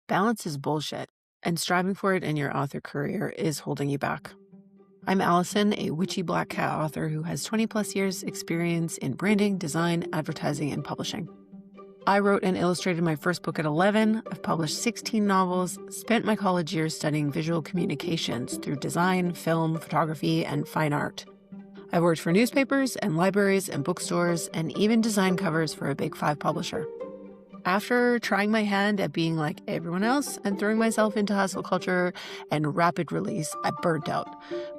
balance is bullshit, and striving for it in your author career is holding you back. I'm Allison, a witchy black cat author who has 20 plus years experience in branding, design, advertising, and publishing. I wrote and illustrated my first book at 11. I've published 16 novels, spent my college years studying visual communications through design, film, photography, and fine art. I've worked for newspapers and libraries and bookstores and even designed covers for a Big Five publisher. After trying my hand at being like everyone else and throwing myself into hustle culture and rapid release, I burnt out.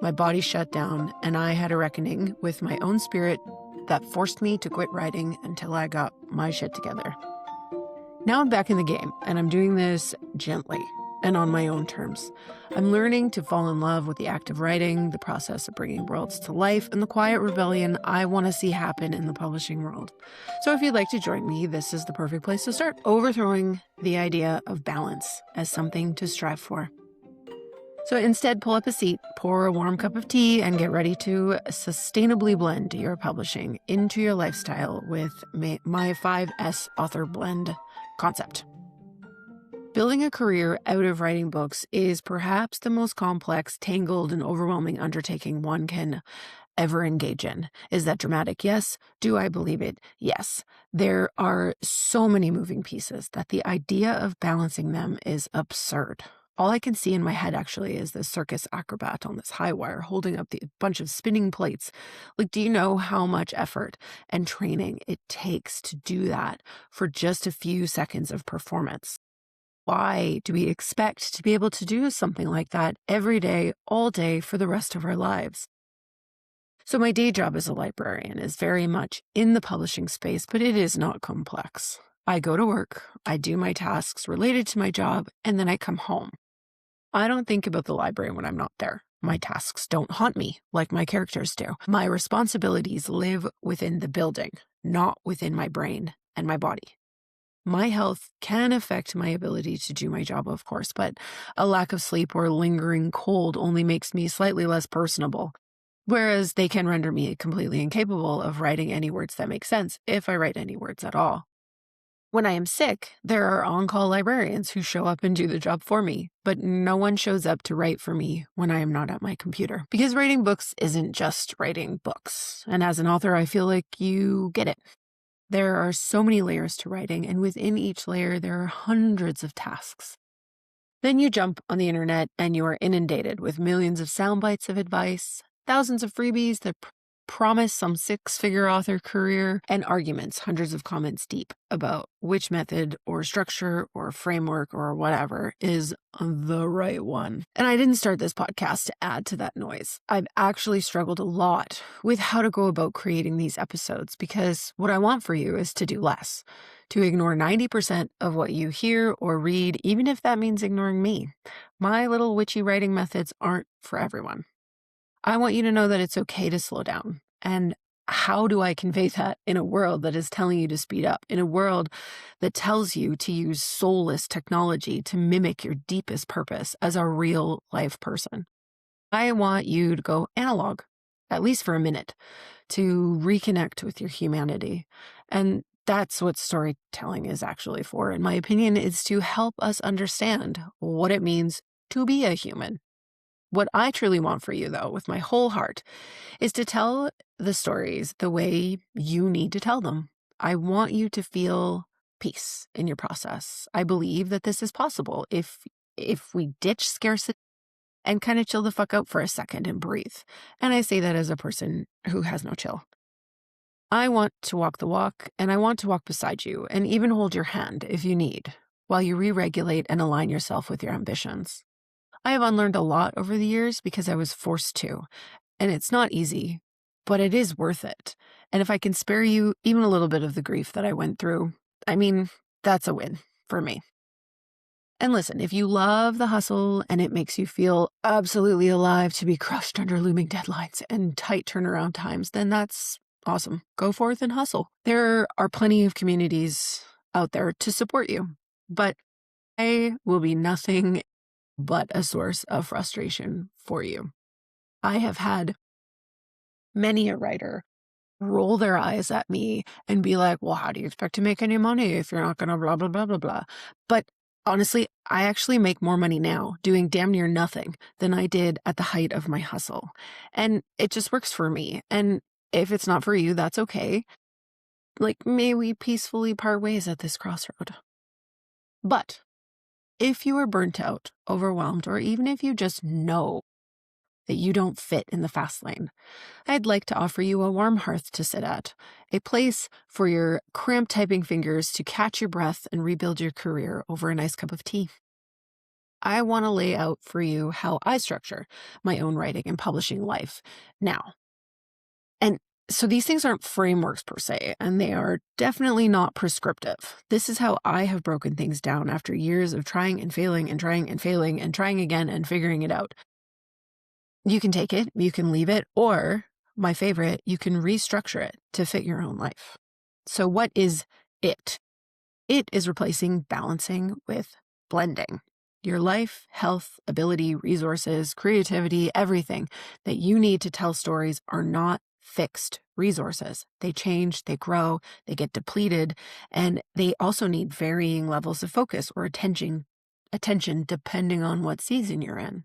My body shut down, and I had a reckoning with my own spirit that forced me to quit writing until I got my shit together. Now I'm back in the game, and I'm doing this gently and on my own terms. I'm learning to fall in love with the act of writing, the process of bringing worlds to life, and the quiet rebellion I want to see happen in the publishing world. So if you'd like to join me, this is the perfect place to start, overthrowing the idea of balance as something to strive for. So instead, pull up a seat, pour a warm cup of tea, and get ready to sustainably blend your publishing into your lifestyle with my 5S author blend concept. Building a career out of writing books is perhaps the most complex, tangled, and overwhelming undertaking one can ever engage in. Is that dramatic? Yes. Do I believe it? Yes. There are so many moving pieces that the idea of balancing them is absurd. All I can see in my head actually is this circus acrobat on this high wire holding up the bunch of spinning plates. Like, do you know how much effort and training it takes to do that for just a few seconds of performance? Why do we expect to be able to do something like that every day, all day, for the rest of our lives? So my day job as a librarian is very much in the publishing space, but it is not complex. I go to work, I do my tasks related to my job, and then I come home. I don't think about the library when I'm not there. My tasks don't haunt me like my characters do. My responsibilities live within the building, not within my brain and my body. My health can affect my ability to do my job, of course, but a lack of sleep or lingering cold only makes me slightly less personable, whereas they can render me completely incapable of writing any words that make sense, if I write any words at all. When I am sick, there are on-call librarians who show up and do the job for me, but no one shows up to write for me when I am not at my computer. Because writing books isn't just writing books, and as an author, I feel like you get it. There are so many layers to writing, and within each layer, there are hundreds of tasks. Then you jump on the internet and you are inundated with millions of sound bites of advice, thousands of freebies that promise some six-figure author career, and arguments hundreds of comments deep about which method or structure or framework or whatever is the right one. And I didn't start this podcast to add to that noise. I've actually struggled a lot with how to go about creating these episodes, because what I want for you is to do less, to ignore 90% of what you hear or read, even if that means ignoring me. My little witchy writing methods aren't for everyone. I want you to know that it's okay to slow down. And how do I convey that in a world that is telling you to speed up, in a world that tells you to use soulless technology to mimic your deepest purpose as a real life person? I want you to go analog, at least for a minute, to reconnect with your humanity. And that's what storytelling is actually for, in my opinion, is to help us understand what it means to be a human. What I truly want for you, though, with my whole heart, is to tell the stories the way you need to tell them. I want you to feel peace in your process. I believe that this is possible if we ditch scarcity and kind of chill the fuck out for a second and breathe. And I say that as a person who has no chill. I want to walk the walk, and I want to walk beside you and even hold your hand if you need, while you re-regulate and align yourself with your ambitions. I have unlearned a lot over the years because I was forced to, and it's not easy, but it is worth it. And if I can spare you even a little bit of the grief that I went through, I mean, that's a win for me. And listen, if you love the hustle and it makes you feel absolutely alive to be crushed under looming deadlines and tight turnaround times, then that's awesome. Go forth and hustle. There are plenty of communities out there to support you, but I will be nothing but a source of frustration for you. I have had many a writer roll their eyes at me and be like, well, how do you expect to make any money if you're not going to blah, blah, blah, blah, blah. But honestly, I actually make more money now doing damn near nothing than I did at the height of my hustle. And it just works for me. And if it's not for you, that's okay. Like, may we peacefully part ways at this crossroad. But if you are burnt out, overwhelmed, or even if you just know that you don't fit in the fast lane, I'd like to offer you a warm hearth to sit at, a place for your cramped typing fingers to catch your breath and rebuild your career over a nice cup of tea. I want to lay out for you how I structure my own writing and publishing life now. And so these things aren't frameworks per se, and they are definitely not prescriptive. This is how I have broken things down after years of trying and failing and trying and failing and trying again and figuring it out. You can take it, you can leave it, or my favorite, you can restructure it to fit your own life. So what is it? It is replacing balancing with blending. Your life, health, ability, resources, creativity, everything that you need to tell stories are not fixed resources. They change, they grow, they get depleted, and they also need varying levels of focus or attention depending on what season you're in.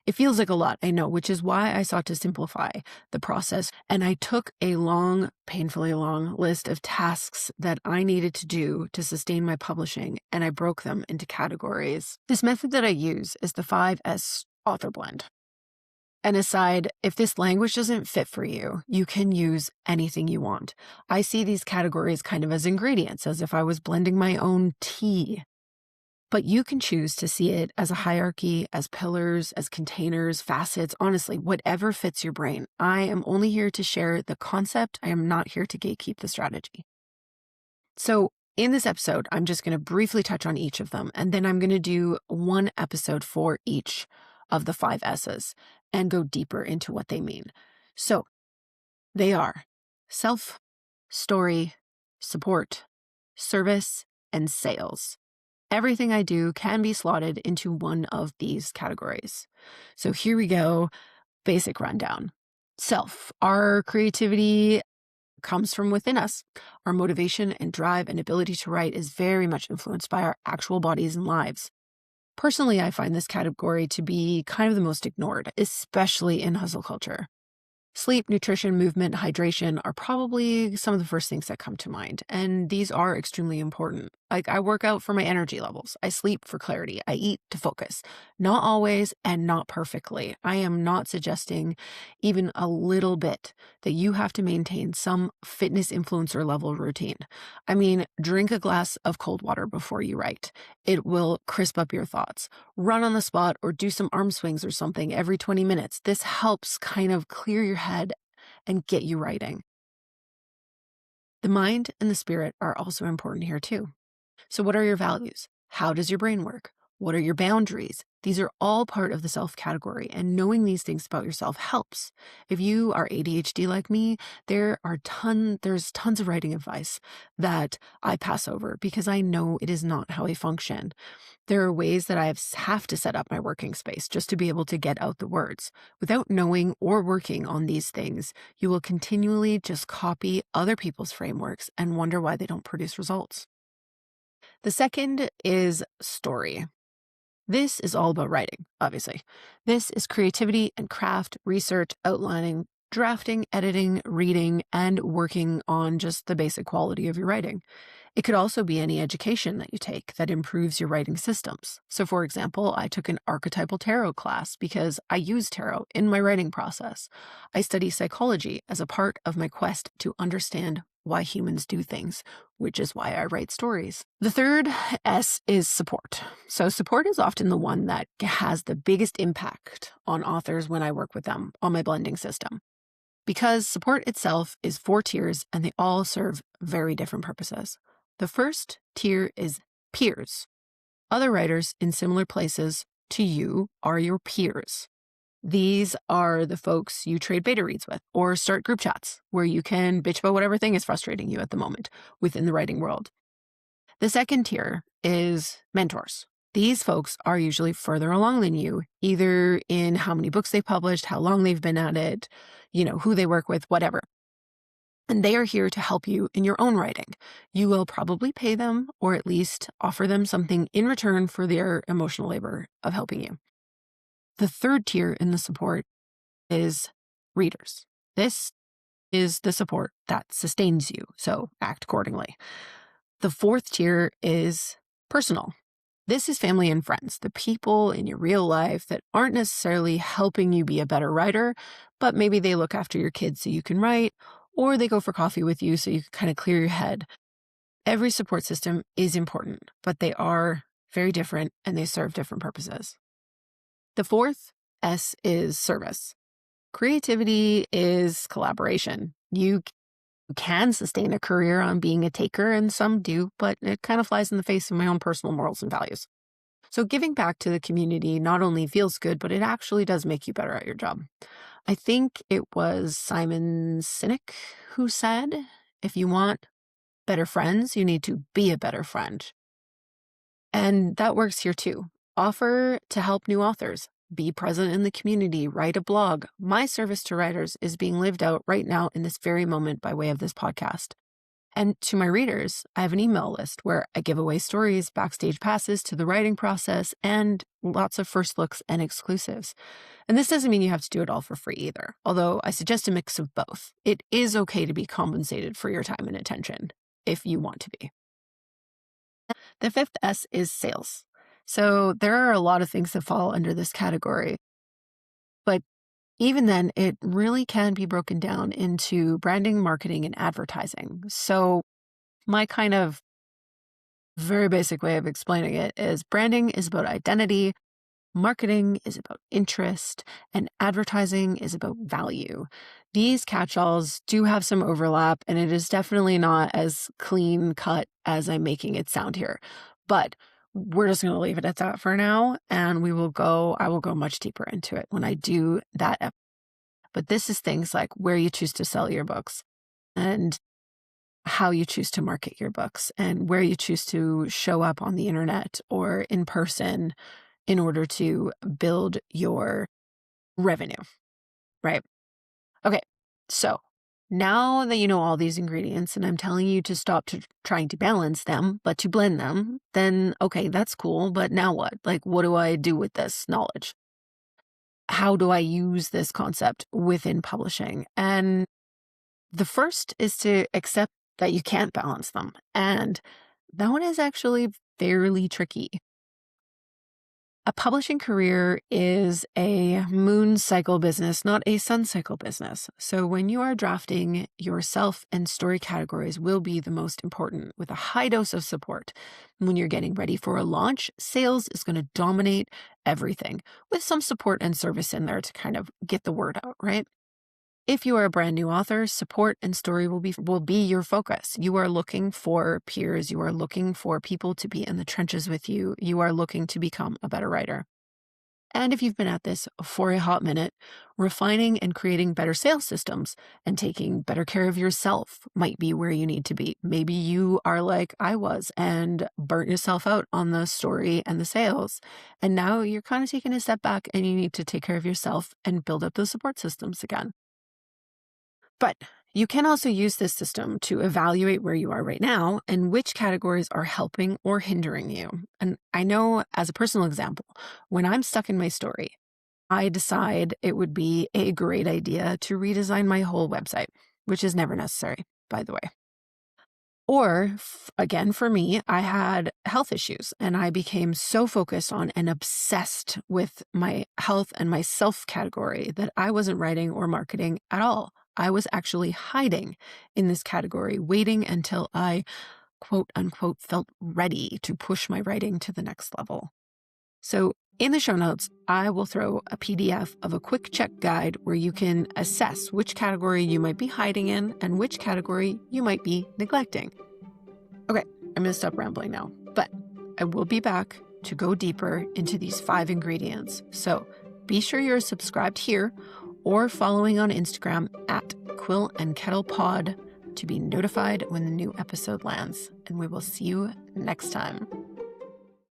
It feels like a lot, I know, which is why I sought to simplify the process. And I took a long, painfully long list of tasks that I needed to do to sustain my publishing, and I broke them into categories. This method that I use is the 5S author blend. And aside, if this language doesn't fit for you, you can use anything you want. I see these categories kind of as ingredients, as if I was blending my own tea. But you can choose to see it as a hierarchy, as pillars, as containers, facets, honestly, whatever fits your brain. I am only here to share the concept. I am not here to gatekeep the strategy. So in this episode, I'm just going to briefly touch on each of them, and then I'm going to do one episode for each of the 5 S's and go deeper into what they mean. So they are self, story, support, service, and sales. Everything I do can be slotted into one of these categories. So here we go. Basic rundown. Self. Our creativity comes from within us. Our motivation and drive and ability to write is very much influenced by our actual bodies and lives. Personally, I find this category to be kind of the most ignored, especially in hustle culture. Sleep, nutrition, movement, hydration are probably some of the first things that come to mind, and these are extremely important. Like, I work out for my energy levels. I sleep for clarity. I eat to focus. Not always and not perfectly. I am not suggesting even a little bit that you have to maintain some fitness influencer level routine. I mean, drink a glass of cold water before you write. It will crisp up your thoughts. Run on the spot or do some arm swings or something every 20 minutes. This helps kind of clear your head and get you writing. The mind and the spirit are also important here too. So what are your values? How does your brain work? What are your boundaries? These are all part of the self category, and knowing these things about yourself helps. If you are ADHD like me, there's tons of writing advice that I pass over because I know it is not how I function. There are ways that I have to set up my working space just to be able to get out the words. Without knowing or working on these things, you will continually just copy other people's frameworks and wonder why they don't produce results. The second is story. This is all about writing, obviously. This is creativity and craft, research, outlining, drafting, editing, reading, and working on just the basic quality of your writing. It could also be any education that you take that improves your writing systems. So for example, I took an archetypal tarot class because I use tarot in my writing process. I study psychology as a part of my quest to understand why humans do things, which is why I write stories. The third S is support. So support is often the one that has the biggest impact on authors when I work with them on my blending system. Because support itself is 4 tiers and they all serve very different purposes. The first tier is peers. Other writers in similar places to you are your peers. These are the folks you trade beta reads with or start group chats where you can bitch about whatever thing is frustrating you at the moment within the writing world. The second tier is mentors. These folks are usually further along than you, either in how many books they've published, how long they've been at it, who they work with, whatever. And they are here to help you in your own writing. You will probably pay them or at least offer them something in return for their emotional labor of helping you. The third tier in the support is readers. This is the support that sustains you, so act accordingly. The fourth tier is personal. This is family and friends, the people in your real life that aren't necessarily helping you be a better writer, but maybe they look after your kids so you can write, or they go for coffee with you so you can kind of clear your head. Every support system is important, but they are very different and they serve different purposes. The fourth S is service. Creativity is collaboration. You can sustain a career on being a taker, and some do, but it kind of flies in the face of my own personal morals and values. So giving back to the community not only feels good, but it actually does make you better at your job. I think it was Simon Sinek who said, if you want better friends, you need to be a better friend. And that works here too. Offer to help new authors. Be present in the community, write a blog. My service to writers is being lived out right now in this very moment by way of this podcast. And to my readers, I have an email list where I give away stories, backstage passes to the writing process, and lots of first looks and exclusives. And this doesn't mean you have to do it all for free either, although I suggest a mix of both. It is okay to be compensated for your time and attention if you want to be. The fifth S is sales. So there are a lot of things that fall under this category, but even then, it really can be broken down into branding, marketing, and advertising. So my kind of very basic way of explaining it is branding is about identity, marketing is about interest, and advertising is about value. These catch-alls do have some overlap, and it is definitely not as clean cut as I'm making it sound here. But we're just going to leave it at that for now, and I will go much deeper into it when I do that episode. But this is things like where you choose to sell your books and how you choose to market your books and where you choose to show up on the internet or in person in order to build your revenue, right? Okay, so now that you know all these ingredients and I'm telling you to stop trying to balance them, but to blend them, then okay, that's cool. But now what? Like, what do I do with this knowledge? How do I use this concept within publishing? And the first is to accept that you can't balance them. And that one is actually fairly tricky. A publishing career is a moon cycle business, not a sun cycle business. So when you are drafting, yourself and story categories will be the most important with a high dose of support. When you're getting ready for a launch, sales is going to dominate everything with some support and service in there to kind of get the word out, right? If you are a brand new author, support and story will be your focus. You are looking for peers. You are looking for people to be in the trenches with you. You are looking to become a better writer. And if you've been at this for a hot minute, refining and creating better sales systems and taking better care of yourself might be where you need to be. Maybe you are like I was and burnt yourself out on the story and the sales. And now you're kind of taking a step back and you need to take care of yourself and build up the support systems again. But you can also use this system to evaluate where you are right now and which categories are helping or hindering you. And I know, as a personal example, when I'm stuck in my story, I decide it would be a great idea to redesign my whole website, which is never necessary, by the way. Or again, for me, I had health issues and I became so focused on and obsessed with my health and my self category that I wasn't writing or marketing at all. I was actually hiding in this category, waiting until I, quote unquote, felt ready to push my writing to the next level. So in the show notes, I will throw a PDF of a quick check guide where you can assess which category you might be hiding in and which category you might be neglecting. Okay, I'm going to stop rambling now, but I will be back to go deeper into these 5 ingredients. So be sure you're subscribed here or following on Instagram at Quill and Kettle Pod to be notified when the new episode lands. And we will see you next time.